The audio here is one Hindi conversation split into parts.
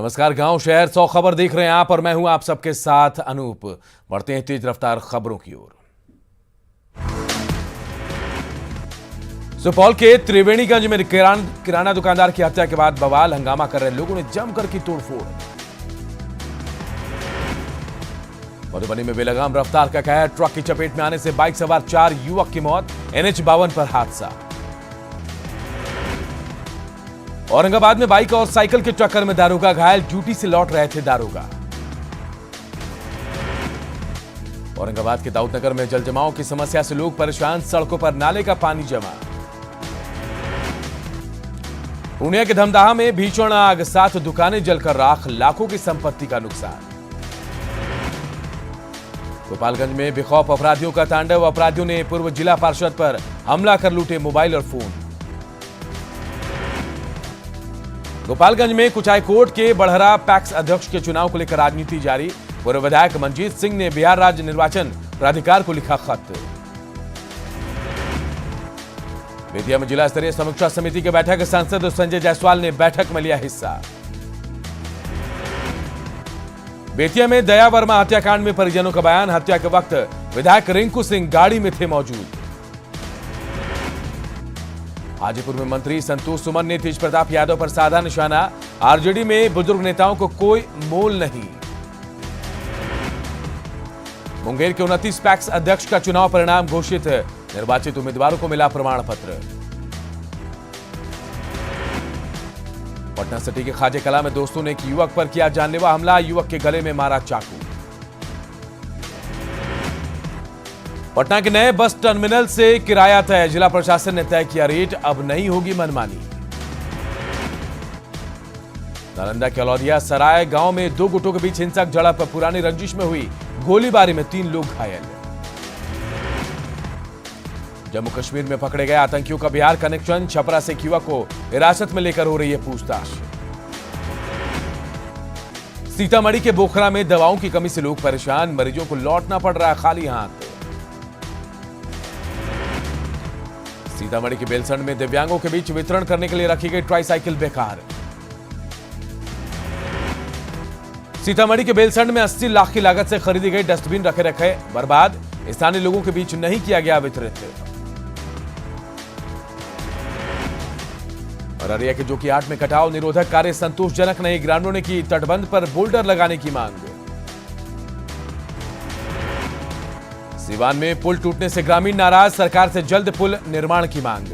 नमस्कार, गांव शहर 100 खबर देख रहे हैं आप और मैं हूं आप सबके साथ अनूप। बढ़ते हैं तेज रफ्तार खबरों की ओर। सुपौल के त्रिवेणीगंज में किराना दुकानदार की हत्या के बाद बवाल, हंगामा कर रहे लोगों ने जमकर की तोड़फोड़। मधुबनी में बेलगाम रफ्तार का कहर, ट्रक की चपेट में आने से बाइक सवार 4 युवक की मौत, NH 52 पर हादसा। औरंगाबाद में बाइक और साइकिल के टक्कर में दारोगा घायल, ड्यूटी से लौट रहे थे दारोगा। औरंगाबाद के दाऊदनगर में जलजमाव की समस्या से लोग परेशान, सड़कों पर नाले का पानी जमा। पूर्णिया के धमदाहा में भीषण आग, 7 दुकानें जलकर राख, लाखों की संपत्ति का नुकसान। गोपालगंज में बेखौफ अपराधियों का तांडव, अपराधियों ने पूर्व जिला पार्षद पर हमला कर लूटे मोबाइल और फोन। गोपालगंज में कुचायकोट के बड़हरा पैक्स अध्यक्ष के चुनाव को लेकर राजनीति जारी, पूर्व विधायक मंजीत सिंह ने बिहार राज्य निर्वाचन प्राधिकार को लिखा खत। बेतिया में जिला स्तरीय समीक्षा समिति की बैठक, सांसद संजय जायसवाल ने बैठक में लिया हिस्सा। बेतिया में दया वर्मा हत्याकांड में परिजनों का बयान, हत्या के वक्त विधायक रिंकू सिंह गाड़ी में थे मौजूद। हाजीपुर में मंत्री संतोष सुमन ने तेज प्रताप यादव पर साधा निशाना, आरजेडी में बुजुर्ग नेताओं को कोई मोल नहीं। मुंगेर के 29 पैक्स अध्यक्ष का चुनाव परिणाम घोषित, निर्वाचित उम्मीदवारों को मिला प्रमाण पत्र। पटना सिटी के खाजे कला में दोस्तों ने एक युवक पर किया जानलेवा हमला, युवक के गले में मारा चाकू। पटना के नए बस टर्मिनल से किराया तय, जिला प्रशासन ने तय किया रेट, अब नहीं होगी मनमानी। नालंदा के अलौदिया सराय गांव में 2 गुटों के बीच हिंसक झड़प, पुरानी रंजिश में हुई गोलीबारी में 3 लोग घायल। जम्मू कश्मीर में पकड़े गए आतंकियों का बिहार कनेक्शन, छपरा से एक युवक को हिरासत में लेकर हो रही है पूछताछ। सीतामढ़ी के बोखरा में दवाओं की कमी से लोग परेशान, मरीजों को लौटना पड़ रहा है खाली हाथ। सीतामढ़ी के बेलसंड में दिव्यांगों के बीच वितरण करने के लिए रखी गई ट्राईसाइकिल बेकार। सीतामढ़ी के बेलसंड में 80 लाख की लागत से खरीदी गई डस्टबिन रखे बर्बाद, स्थानीय लोगों के बीच नहीं किया गया वितरित। अररिया के जोकीहाट में कटाव निरोधक कार्य संतोषजनक नहीं, ग्रामीणों ने की तटबंध पर बोल्डर लगाने की मांग। सीवान में पुल टूटने से ग्रामीण नाराज, सरकार से जल्द पुल निर्माण की मांग।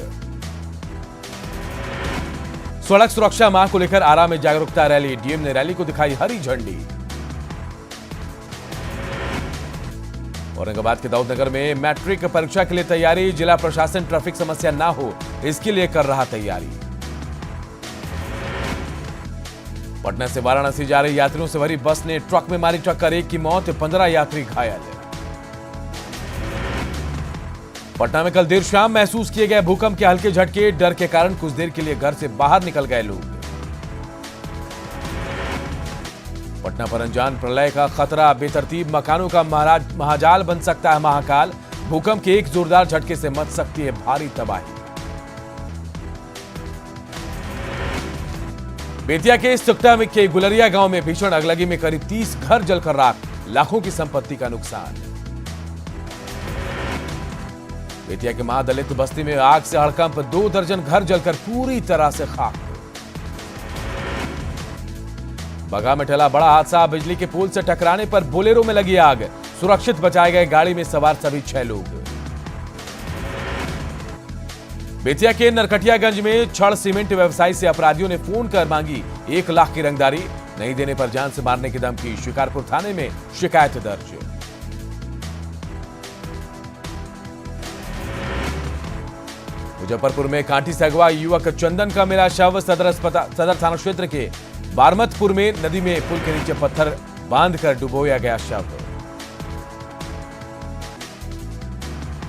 सड़क सुरक्षा माह को लेकर आरा में जागरूकता रैली, डीएम ने रैली को दिखाई हरी झंडी। औरंगाबाद के दाऊदनगर में मैट्रिक परीक्षा के लिए तैयारी, जिला प्रशासन ट्रैफिक समस्या ना हो इसके लिए कर रहा तैयारी। पटना से वाराणसी जा रही यात्रियों से भरी बस ने ट्रक में मारी टक्कर, 1 की मौत, 15 यात्री घायल। पटना में कल देर शाम महसूस किए गए भूकंप के हल्के झटके, डर के कारण कुछ देर के लिए घर से बाहर निकल गए लोग। पटना पर अनजान प्रलय का खतरा, बेतरतीब मकानों का महाजाल बन सकता है महाकाल, भूकंप के एक जोरदार झटके से मच सकती है भारी तबाही। बेतिया के सुकटा में के गुलरिया गांव में भीषण अगलगी में करीब 30 घर जलकर राख, लाखों की संपत्ति का नुकसान। बेतिया के महादलित बस्ती में आग से हड़कंप, 2 दर्जन घर जलकर पूरी तरह से खाक। बगा में टला बड़ा हादसा, बिजली के पोल से टकराने पर बोलेरो में लगी आग, सुरक्षित बचाए गए गाड़ी में सवार सभी 6 लोग। बेतिया के नरकटियागंज में छड़ सीमेंट व्यवसायी से अपराधियों ने फोन कर मांगी 1 लाख की रंगदारी, नहीं देने पर जान से मारने की धमकी, शिकारपुर थाने में शिकायत दर्ज। मुजफ्फरपुर में कांटी से अगवा युवक चंदन का मिला शव, सदर थाना क्षेत्र के बारमतपुर में नदी में पुल के नीचे पत्थर बांधकर डुबोया गया शव।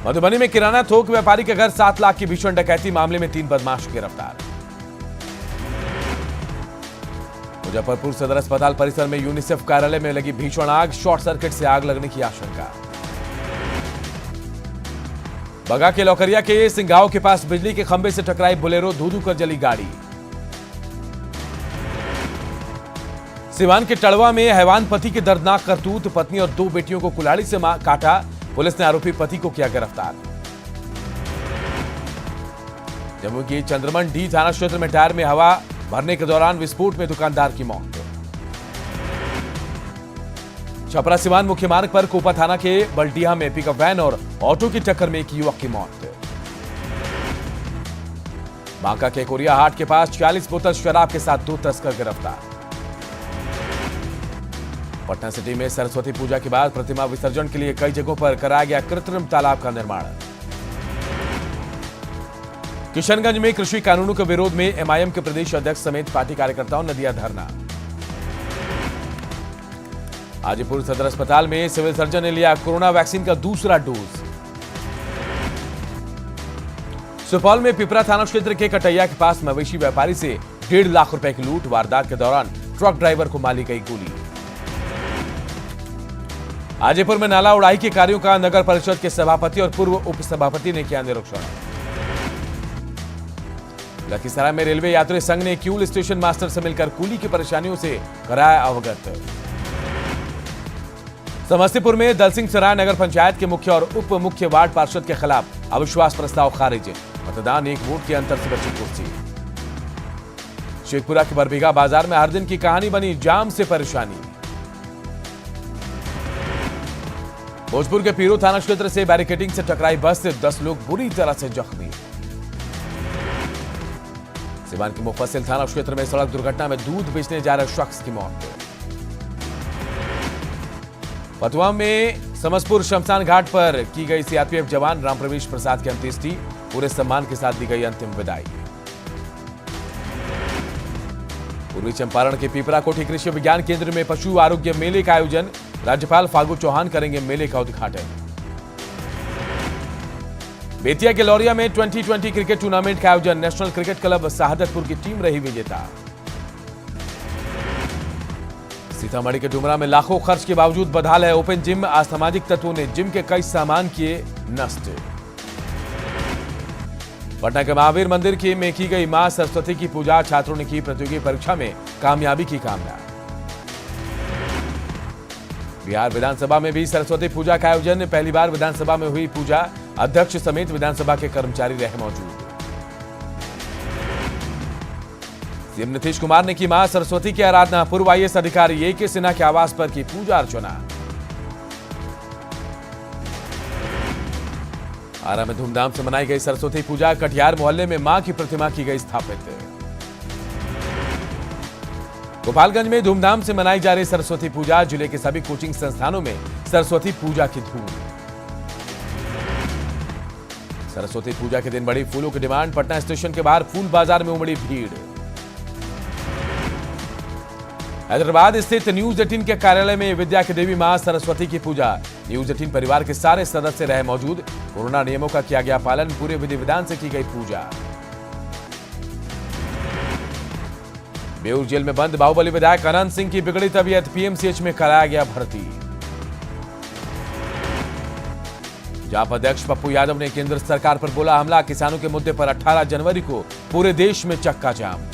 मधुबनी में किराना थोक व्यापारी के घर 7 लाख की भीषण डकैती, मामले में 3 बदमाश गिरफ्तार। मुजफ्फरपुर सदर अस्पताल परिसर में यूनिसेफ कार्यालय में लगी भीषण आग, शॉर्ट सर्किट से आग लगने की आशंका। बगा के लौकरिया के सिंगाव के पास बिजली के खंभे से टकराई बोलेरो, धू-धू कर जली गाड़ी। सिवान के टड़वा में हैवान पति के दर्दनाक करतूत, पत्नी और 2 बेटियों को कुल्हाड़ी से काटा, पुलिस ने आरोपी पति को किया गिरफ्तार। जम्मू की चंद्रमन-डी थाना क्षेत्र में टायर में हवा भरने के दौरान विस्फोट में दुकानदार की मौत। छपरा सिवान मुख्य मार्ग पर कोपा थाना के बल्टिया में पिकअप वैन और ऑटो की टक्कर में एक युवक की मौत। बांका के कोरिया हाट के पास 40 बोतल शराब के साथ 2 तस्कर गिरफ्तार। पटना सिटी में सरस्वती पूजा के बाद प्रतिमा विसर्जन के लिए कई जगहों पर कराया गया कृत्रिम तालाब का निर्माण। किशनगंज में कृषि कानूनों के विरोध में एमआईएम के प्रदेश अध्यक्ष समेत पार्टी कार्यकर्ताओं ने दिया धरना। हाजीपुर सदर अस्पताल में सिविल सर्जन ने लिया कोरोना वैक्सीन का दूसरा डोज। सुपौल में पिपरा थाना क्षेत्र के कटैया के पास मवेशी व्यापारी से 1.5 लाख रुपए की लूट, वारदात के दौरान ट्रक ड्राइवर को मारी गई गोली। हाजीपुर में नाला उड़ाई के कार्यों का नगर परिषद के सभापति और पूर्व उप सभापति ने किया निरीक्षण। लखीसराय में रेलवे यात्री संघ ने क्यूल स्टेशन मास्टर से मिलकर कुली की परेशानियों से कराया अवगत। समस्तीपुर में दलसिंह सराय नगर पंचायत के मुख्य और उप मुख्य वार्ड पार्षद के खिलाफ अविश्वास प्रस्ताव खारिज, मतदान 1 वोट के अंतर से बची कुर्सी। शेखपुरा के बरबीघा बाजार में हर दिन की कहानी बनी जाम से परेशानी। भोजपुर के पीरो थाना क्षेत्र से बैरिकेडिंग से टकराई बस से 10 लोग बुरी तरह से जख्मी। सिवान के मुफस्सिल थाना क्षेत्र में सड़क दुर्घटना में दूध बेचने जा रहे शख्स की मौत। फतुहा में समसपुर शमशान घाट पर की गई सीआरपीएफ जवान रामप्रवेश प्रसाद की अंत्येष्टि, पूरे सम्मान के साथ दी गई अंतिम विदाई। पूर्वी चंपारण के पीपराकोठी कृषि विज्ञान केंद्र में पशु आरोग्य मेले का आयोजन, राज्यपाल फागू चौहान करेंगे मेले का उद्घाटन। बेतिया के लौरिया में 2020 क्रिकेट टूर्नामेंट का आयोजन, नेशनल क्रिकेट क्लब शहादतपुर की टीम रही विजेता। सीतामढ़ी के डुमरा में लाखों खर्च के बावजूद बदहाल है ओपन जिम, असामाजिक तत्वों ने जिम के कई सामान किए नष्ट। पटना के महावीर मंदिर में की गई मां सरस्वती की पूजा, छात्रों ने की प्रतियोगी परीक्षा में कामयाबी की कामना। बिहार विधानसभा में भी सरस्वती पूजा का आयोजन, पहली बार विधानसभा में हुई पूजा, अध्यक्ष समेत विधानसभा के कर्मचारी रहे मौजूद। सीएम नीतीश कुमार ने की मां सरस्वती की आराधना, पूर्व आईएएस अधिकारी ए.के. सिन्हा के आवास पर की पूजा अर्चना। आरा में धूमधाम से मनाई गई सरस्वती पूजा, कटिहार मोहल्ले में मां की प्रतिमा की गई स्थापित। गोपालगंज में धूमधाम से मनाई जा रही सरस्वती पूजा, जिले के सभी कोचिंग संस्थानों में सरस्वती पूजा की धूम। सरस्वती पूजा के दिन बड़ी फूलों की डिमांड, पटना स्टेशन के बाहर फूल बाजार में उमड़ी भीड़। हैदराबाद स्थित न्यूज 18 के कार्यालय में विद्या की देवी मां सरस्वती की पूजा, न्यूज 18 परिवार के सारे सदस्य रहे मौजूद, कोरोना नियमों का किया गया पालन, पूरे विधि विधान से की गई पूजा। बेऊर जेल में बंद बाहुबली विधायक अनंत सिंह की बिगड़ी तबीयत, पीएमसीएच में कराया गया भर्ती। जाप अध्यक्ष पप्पू यादव ने केंद्र सरकार पर बोला हमला, किसानों के मुद्दे पर 18 जनवरी को पूरे देश में चक्का जाम।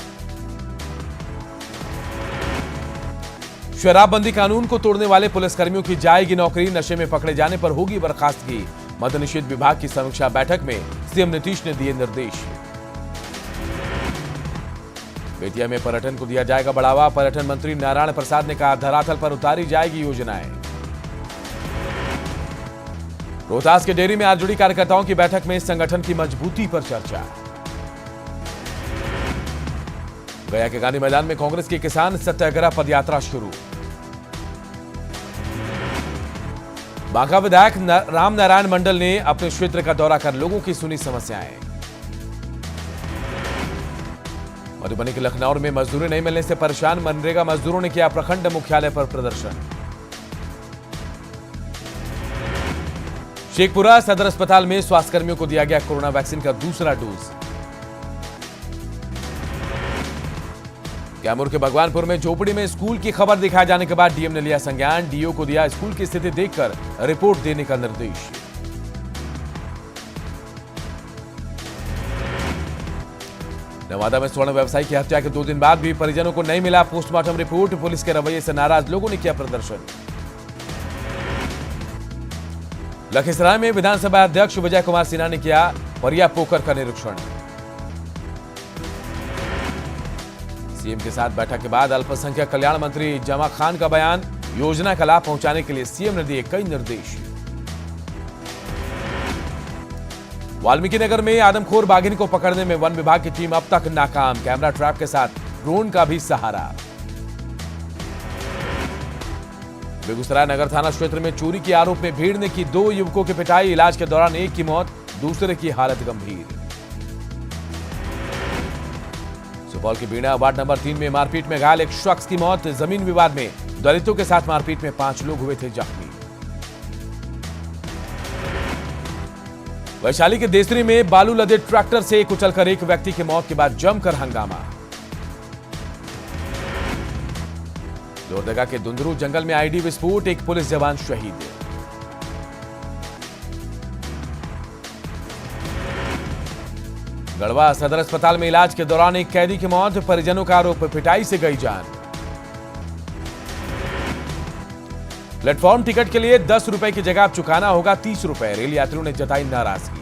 शराबबंदी कानून को तोड़ने वाले पुलिसकर्मियों की जाएगी नौकरी, नशे में पकड़े जाने पर होगी बर्खास्तगी, मद्य निषेध विभाग की समीक्षा बैठक में सीएम नीतीश ने दिए निर्देश। बेतिया में पर्यटन को दिया जाएगा बढ़ावा, पर्यटन मंत्री नारायण प्रसाद ने कहा धरातल पर उतारी जाएगी योजनाएं। रोहतास के डेयरी में आरजेडी कार्यकर्ताओं की बैठक में संगठन की मजबूती पर चर्चा। गया के गांधी मैदान में कांग्रेस की किसान सत्याग्रह पदयात्रा शुरू। बांका विधायक राम नारायण मंडल ने अपने क्षेत्र का दौरा कर लोगों की सुनी समस्याएं। मधुबनी के लखनऊ में मजदूरी नहीं मिलने से परेशान मनरेगा मजदूरों ने किया प्रखंड मुख्यालय पर प्रदर्शन। शेखपुरा सदर अस्पताल में स्वास्थ्यकर्मियों को दिया गया कोरोना वैक्सीन का दूसरा डोज। कैमूर के भगवानपुर में झोपड़ी में स्कूल की खबर दिखाए जाने के बाद डीएम ने लिया संज्ञान, डीओ को दिया स्कूल की स्थिति देखकर रिपोर्ट देने का निर्देश। नवादा में स्वर्ण व्यवसायी की हत्या के 2 दिन बाद भी परिजनों को नहीं मिला पोस्टमार्टम रिपोर्ट। पुलिस के रवैये से नाराज लोगों ने किया प्रदर्शन। लखीसराय में विधानसभा अध्यक्ष विजय कुमार सिन्हा ने किया परिया पोखर का निरीक्षण। सीएम के साथ बैठक के बाद अल्पसंख्यक कल्याण मंत्री जमा खान का बयान, योजना का लाभ पहुंचाने के लिए सीएम ने दिए कई निर्देश। वाल्मीकि नगर में आदमखोर बाघिन को पकड़ने में वन विभाग की टीम अब तक नाकाम, कैमरा ट्रैप के साथ ड्रोन का भी सहारा। बेगूसराय नगर थाना क्षेत्र में चोरी के आरोप में भीड़ ने की 2 युवकों की पिटाई, इलाज के दौरान एक की मौत, दूसरे की हालत गंभीर। सुपौल की बीणा वार्ड नंबर 3 में मारपीट में घायल एक शख्स की मौत। जमीन विवाद में दलितों के साथ मारपीट में 5 लोग हुए थे जख्मी। वैशाली के देसरी में बालू लदे ट्रैक्टर से कुचलकर एक व्यक्ति की मौत के बाद जमकर हंगामा। लोहरदगा के दुंदरू जंगल में आईडी विस्फोट, एक पुलिस जवान शहीद। गढ़वा सदर अस्पताल में इलाज के दौरान एक कैदी की मौत, परिजनों का आरोप पिटाई से गई जान। प्लेटफॉर्म टिकट के लिए 10 रुपए की जगह अब चुकाना होगा 30 रुपए, रेल यात्रियों ने जताई नाराजगी।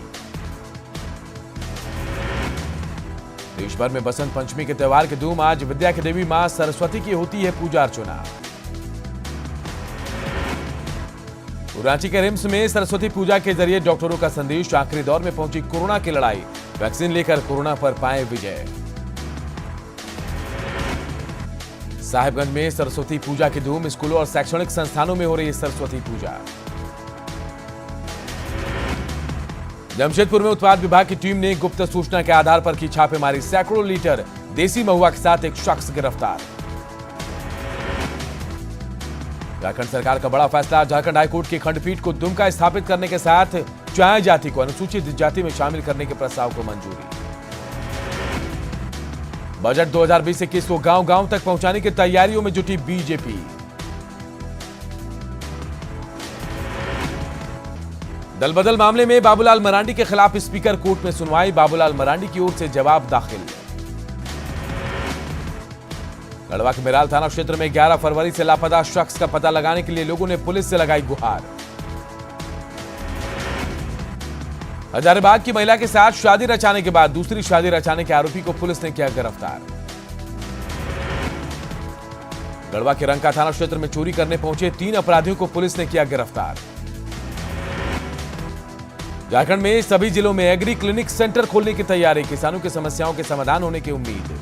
देश भर में बसंत पंचमी के त्योहार की धूम, आज विद्या की देवी मां सरस्वती की होती है पूजा अर्चना। रांची के रिम्स में सरस्वती पूजा के जरिए डॉक्टरों का संदेश, आखिरी दौर में पहुंची कोरोना की लड़ाई, वैक्सीन लेकर कोरोना पर पाए विजय। साहिबगंज में सरस्वती पूजा की धूम, स्कूलों और शैक्षणिक संस्थानों में हो रही है सरस्वती पूजा। जमशेदपुर में उत्पाद विभाग की टीम ने गुप्त सूचना के आधार पर की छापेमारी, सैकड़ों लीटर देसी महुआ के साथ एक शख्स गिरफ्तार। झारखंड सरकार का बड़ा फैसला, झारखंड हाईकोर्ट की खंडपीठ को दुमका स्थापित करने के साथ चाय जाति को अनुसूचित जाति में शामिल करने के प्रस्ताव को मंजूरी। बजट 2020-21 को गांव-गांव तक पहुंचाने की तैयारियों में जुटी बीजेपी। दल बदल मामले में बाबूलाल मरांडी के खिलाफ स्पीकर कोर्ट में सुनवाई, बाबूलाल मरांडी की ओर से जवाब दाखिल। गढ़वा के मेराल थाना क्षेत्र में 11 फरवरी से लापता शख्स का पता लगाने के लिए लोगों ने पुलिस से लगाई गुहार। हजारीबाग की महिला के साथ शादी रचाने के बाद दूसरी शादी रचाने के आरोपी को पुलिस ने किया गिरफ्तार। गढ़वा के रंका थाना क्षेत्र में चोरी करने पहुंचे 3 अपराधियों को पुलिस ने किया गिरफ्तार। झारखंड में सभी जिलों में एग्री क्लिनिक सेंटर खोलने की तैयारी, किसानों की समस्याओं के समाधान होने की उम्मीद।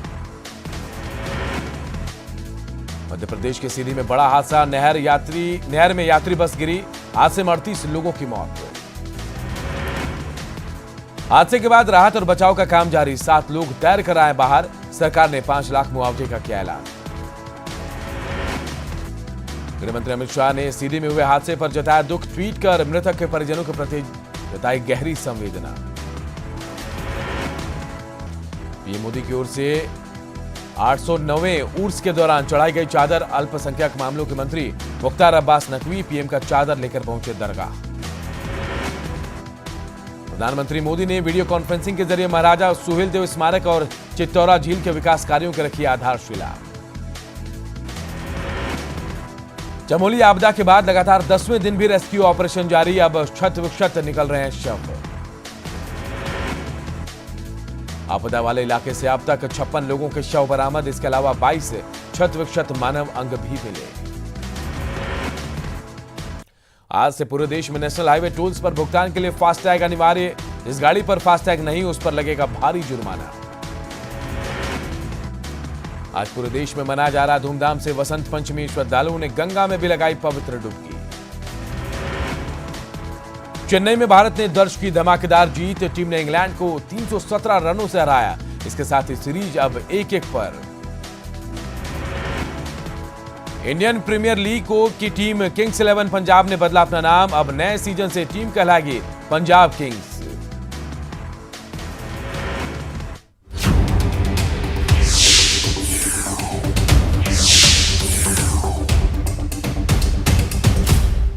मध्य प्रदेश के सीधी में बड़ा हादसा, नहर में यात्री बस गिरी, हादसे में 38 लोगों की मौत। हादसे के बाद राहत और बचाव का काम जारी, 7 लोग तैर कर आए बाहर, सरकार ने 5 लाख मुआवजे का किया ऐलान। गृहमंत्री अमित शाह ने सीधी में हुए हादसे पर जताया दुख, ट्वीट कर मृतक के परिजनों के प्रति जताई गहरी संवेदना। पीएम मोदी की ओर से 809वें उर्स के दौरान चढ़ाई गई चादर, अल्पसंख्यक मामलों के मंत्री मुख्तार अब्बास नकवी पीएम का चादर लेकर पहुंचे दरगाह। प्रधानमंत्री मोदी ने वीडियो कॉन्फ्रेंसिंग के जरिए महाराजा सुहेलदेव स्मारक और चित्तौरा झील के विकास कार्यों की रखी आधारशिला। चमोली आपदा के बाद लगातार 10वें दिन भी रेस्क्यू ऑपरेशन जारी, अब क्षत विक्षत निकल रहे हैं शव। आपदा वाले इलाके से अब तक 56 लोगों के शव बरामद, इसके अलावा 22 क्षत विक्षत मानव अंग भी मिले। आज से पूरे देश में नेशनल हाईवे टोल्स पर भुगतान के लिए फास्टैग अनिवार्य, जिस गाड़ी पर फास्टैग नहीं उस पर लगेगा भारी जुर्माना। आज पूरे देश में मनाया जा रहा धूमधाम से वसंत पंचमी, श्रद्धालुओं ने गंगा में भी लगाई पवित्र डुबकी। चेन्नई में भारत ने दर्ज की धमाकेदार जीत, टीम ने इंग्लैंड को 317 रनों से हराया, इसके साथ ही सीरीज अब 1-1 पर। इंडियन प्रीमियर लीग की टीम किंग्स 11 पंजाब ने बदला अपना नाम, अब नए सीजन से टीम कहलाएगी पंजाब किंग्स।